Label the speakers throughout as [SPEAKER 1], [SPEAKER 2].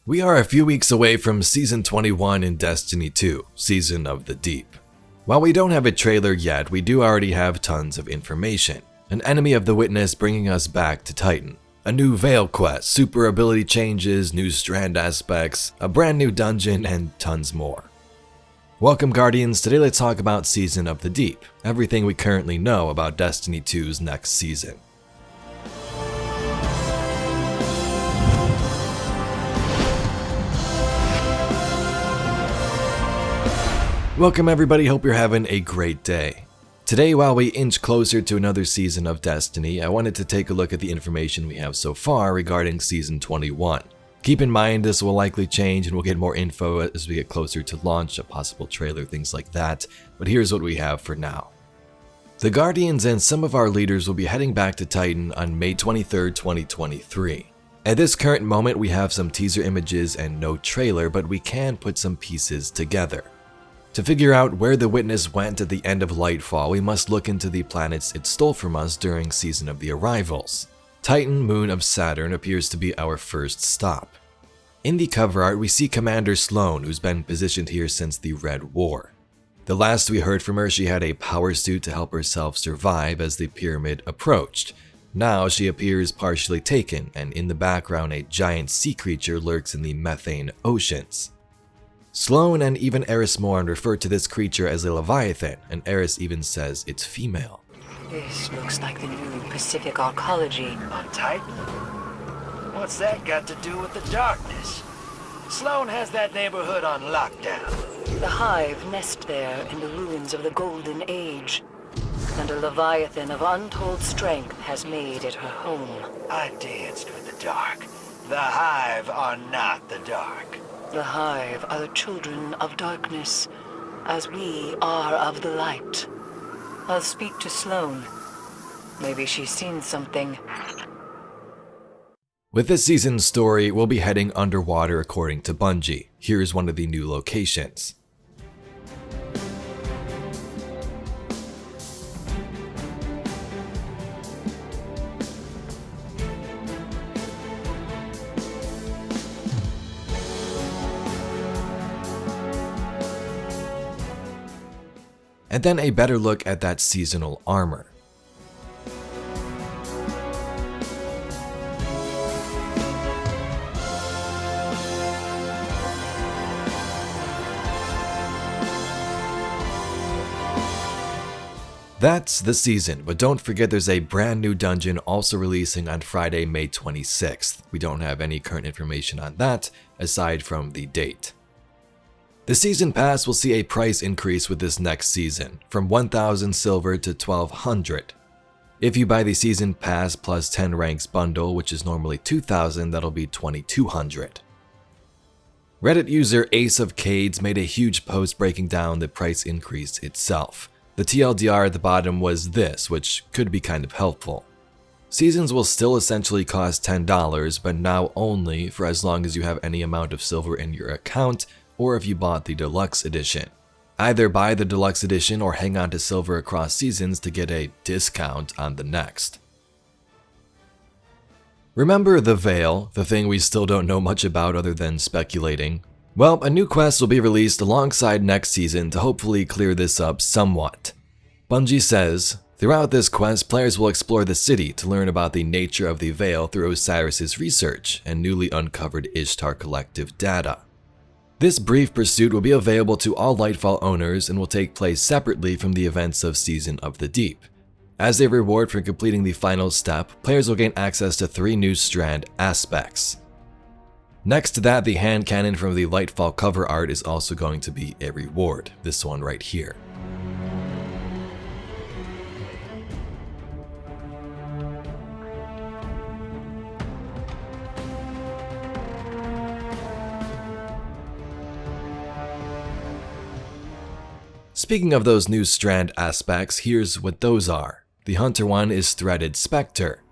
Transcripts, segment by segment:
[SPEAKER 1] We are a few weeks away from Season 21 in Destiny 2, Season of the Deep. While we don't have a trailer yet, we do already have tons of information. An enemy of the Witness bringing us back to Titan. A new Veil quest, super ability changes, new Strand Aspects, a brand new dungeon, and tons more. Welcome Guardians, today let's talk about Season of the Deep, everything we currently know about Destiny 2's next season. Welcome everybody, hope you're having a great day. Today, while we inch closer to another season of Destiny, I wanted to take a look at the information we have so far regarding Season 21. Keep in mind this will likely change and we'll get more info as we get closer to launch, a possible trailer, things like that, but here's what we have for now. The Guardians and some of our leaders will be heading back to Titan on May 23rd, 2023. At this current moment, we have some teaser images and no trailer, but we can put some pieces together. To figure out where the Witness went at the end of Lightfall, we must look into the planets it stole from us during Season of the Arrivals. Titan, moon of Saturn, appears to be our first stop. In the cover art, we see Commander Sloan, who's been positioned here since the Red War. The last we heard from her, she had a power suit to help herself survive as the pyramid approached. Now she appears partially taken, and in the background a giant sea creature lurks in the methane oceans. Sloan and even Eris Morn refer to this creature as a Leviathan, and Eris even says it's female.
[SPEAKER 2] This looks like the new Pacific arcology.
[SPEAKER 3] On Titan? What's that got to do with the darkness? Sloan has that neighborhood on lockdown.
[SPEAKER 2] The Hive nest there in the ruins of the Golden Age, and a Leviathan of untold strength has made it her home.
[SPEAKER 3] I danced with the dark. The Hive are not the dark.
[SPEAKER 2] The Hive are the children of darkness, as we are of the light. I'll speak to Sloan. Maybe she's seen something.
[SPEAKER 1] With this season's story, we'll be heading underwater according to Bungie. Here's one of the new locations. And then a better look at that seasonal armor. That's the season, but don't forget there's a brand new dungeon also releasing on Friday, May 26th. We don't have any current information on that, aside from the date. The season pass will see a price increase with this next season, from 1,000 silver to 1,200. If you buy the season pass plus 10 ranks bundle, which is normally 2,000, that'll be 2,200. Reddit user Ace of Cades made a huge post breaking down the price increase itself. The TLDR at the bottom was this, which could be kind of helpful. Seasons will still essentially cost $10, but now only for as long as you have any amount of silver in your account, or if you bought the deluxe edition. Either buy the deluxe edition or hang on to silver across seasons to get a discount on the next. Remember the Veil, the thing we still don't know much about other than speculating? Well, a new quest will be released alongside next season to hopefully clear this up somewhat. Bungie says, throughout this quest, players will explore the city to learn about the nature of the Veil through Osiris's research and newly uncovered Ishtar Collective data. This brief pursuit will be available to all Lightfall owners and will take place separately from the events of Season of the Deep. As a reward for completing the final step, players will gain access to 3 new Strand Aspects. Next to that, the hand cannon from the Lightfall cover art is also going to be a reward, this one right here. Speaking of those new Strand Aspects, here's what those are. The Hunter one is Threaded Spectre.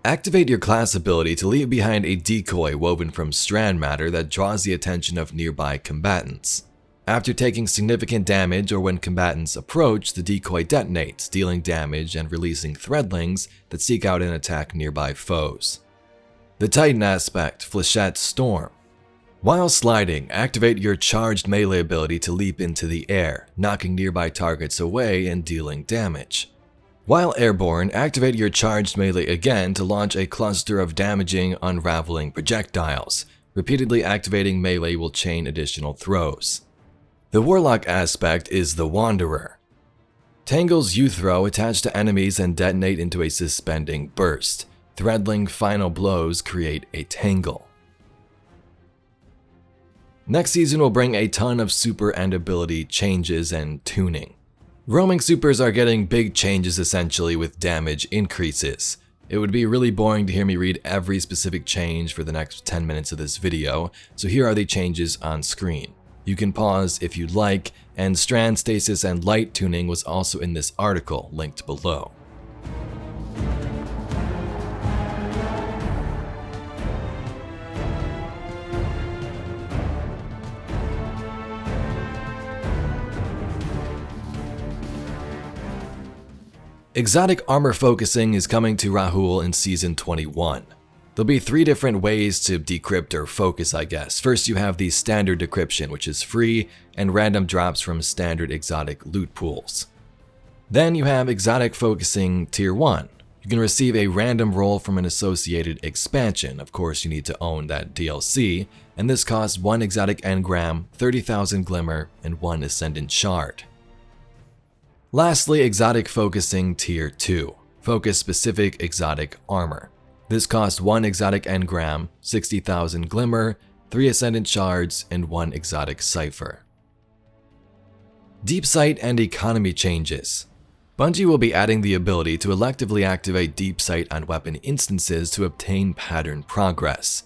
[SPEAKER 1] Activate your class ability to leave behind a decoy woven from strand matter that draws the attention of nearby combatants. After taking significant damage or when combatants approach, the decoy detonates, dealing damage and releasing threadlings that seek out and attack nearby foes. The Titan aspect, Flechette Storm. While sliding, activate your charged melee ability to leap into the air, knocking nearby targets away and dealing damage. While airborne, activate your charged melee again to launch a cluster of damaging, unraveling projectiles. Repeatedly activating melee will chain additional throws. The Warlock aspect is the Wanderer. Tangles you throw attach to enemies and detonate into a suspending burst. Threadling final blows create a tangle. Next season will bring a ton of super and ability changes and tuning. Roaming supers are getting big changes essentially with damage increases. It would be really boring to hear me read every specific change for the next 10 minutes of this video, so here are the changes on screen. You can pause if you'd like, and strand stasis and light tuning was also in this article linked below. Exotic armor focusing is coming to Rahul in Season 21. There'll be 3 different ways to decrypt or focus, I guess. First, you have the standard decryption, which is free and random drops from standard exotic loot pools. Then you have exotic focusing Tier 1. You can receive a random roll from an associated expansion. Of course, you need to own that DLC, and this costs 1 exotic engram, 30,000 glimmer, and 1 ascendant shard. Lastly, exotic focusing Tier 2. Focus specific exotic armor. This costs 1 exotic engram, 60,000 glimmer, 3 ascendant shards, and 1 exotic cipher. Deepsight and economy changes. Bungie will be adding the ability to electively activate Deepsight on weapon instances to obtain pattern progress.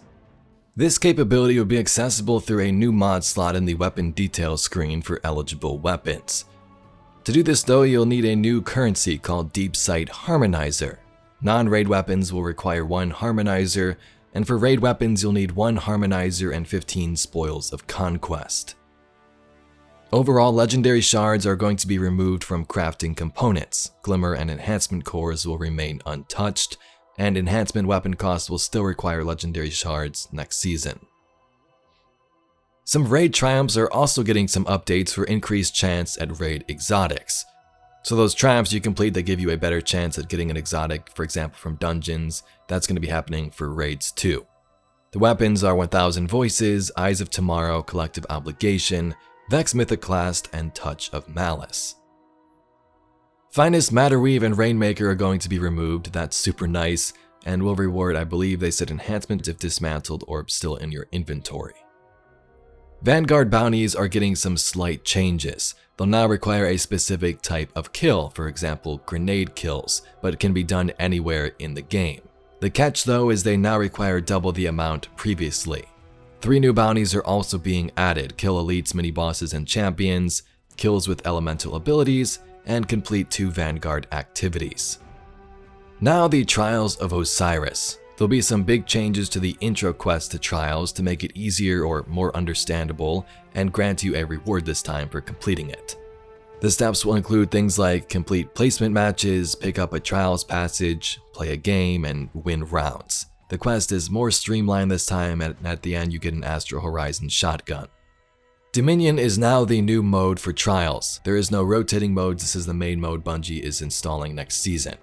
[SPEAKER 1] This capability will be accessible through a new mod slot in the weapon details screen for eligible weapons. To do this though, you'll need a new currency called Deepsight Harmonizer. Non-raid weapons will require 1 Harmonizer, and for raid weapons you'll need 1 Harmonizer and 15 Spoils of Conquest. Overall, legendary shards are going to be removed from crafting components. Glimmer and enhancement cores will remain untouched, and enhancement weapon costs will still require legendary shards next season. Some raid triumphs are also getting some updates for increased chance at raid exotics. So those triumphs you complete that give you a better chance at getting an exotic, for example from dungeons, that's going to be happening for raids too. The weapons are 1000 Voices, Eyes of Tomorrow, Collective Obligation, Vex Mythoclast, and Touch of Malice. Finest Matterweave and Rainmaker are going to be removed, that's super nice, and will reward, I believe they said, enhancement if dismantled or still in your inventory. Vanguard bounties are getting some slight changes. They'll now require a specific type of kill, for example grenade kills, but it can be done anywhere in the game. The catch though is they now require double the amount previously. 3 new bounties are also being added: kill elites, mini-bosses, and champions, kills with elemental abilities, and complete 2 Vanguard activities. Now the Trials of Osiris. There'll be some big changes to the intro quest to Trials to make it easier or more understandable and grant you a reward this time for completing it. The steps will include things like complete placement matches, pick up a Trials passage, play a game, and win rounds. The quest is more streamlined this time, and at the end you get an Astro Horizon shotgun. Dominion is now the new mode for Trials. There is no rotating modes, this is the main mode Bungie is installing next season.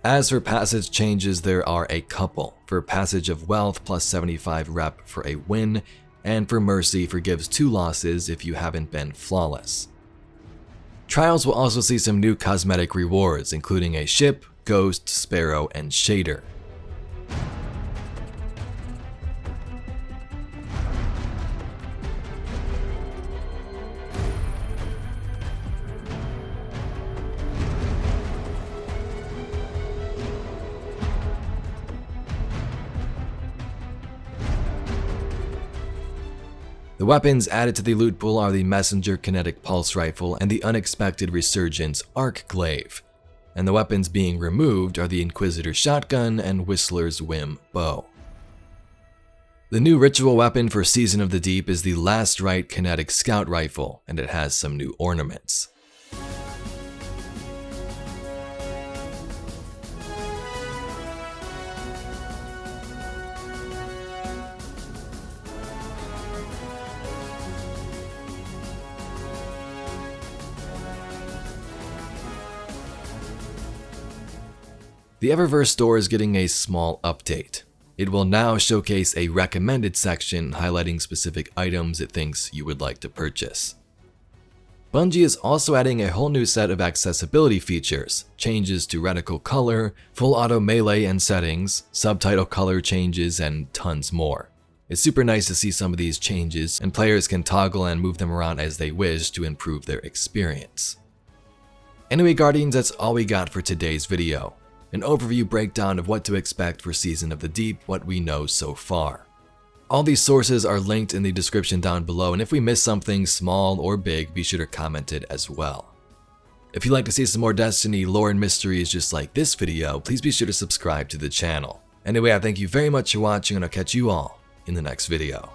[SPEAKER 1] As for passage changes, there are a couple. For Passage of Wealth, plus 75 rep for a win, and for Mercy, forgives 2 losses if you haven't been flawless. Trials will also see some new cosmetic rewards, including a ship, ghost, sparrow, and shader. The weapons added to the loot pool are the Messenger Kinetic Pulse Rifle and the Unexpected Resurgence Arc Glaive, and the weapons being removed are the Inquisitor Shotgun and Whistler's Whim Bow. The new ritual weapon for Season of the Deep is the Last Rite Kinetic Scout Rifle, and it has some new ornaments. The Eververse store is getting a small update. It will now showcase a recommended section highlighting specific items it thinks you would like to purchase. Bungie is also adding a whole new set of accessibility features, changes to reticle color, full auto melee and settings, subtitle color changes, and tons more. It's super nice to see some of these changes, and players can toggle and move them around as they wish to improve their experience. Anyway, Guardians, that's all we got for today's video. An overview breakdown of what to expect for Season of the Deep, what we know so far. All these sources are linked in the description down below, and if we miss something small or big, be sure to comment it as well. If you'd like to see some more Destiny lore and mysteries just like this video, please be sure to subscribe to the channel. Anyway, I thank you very much for watching, and I'll catch you all in the next video.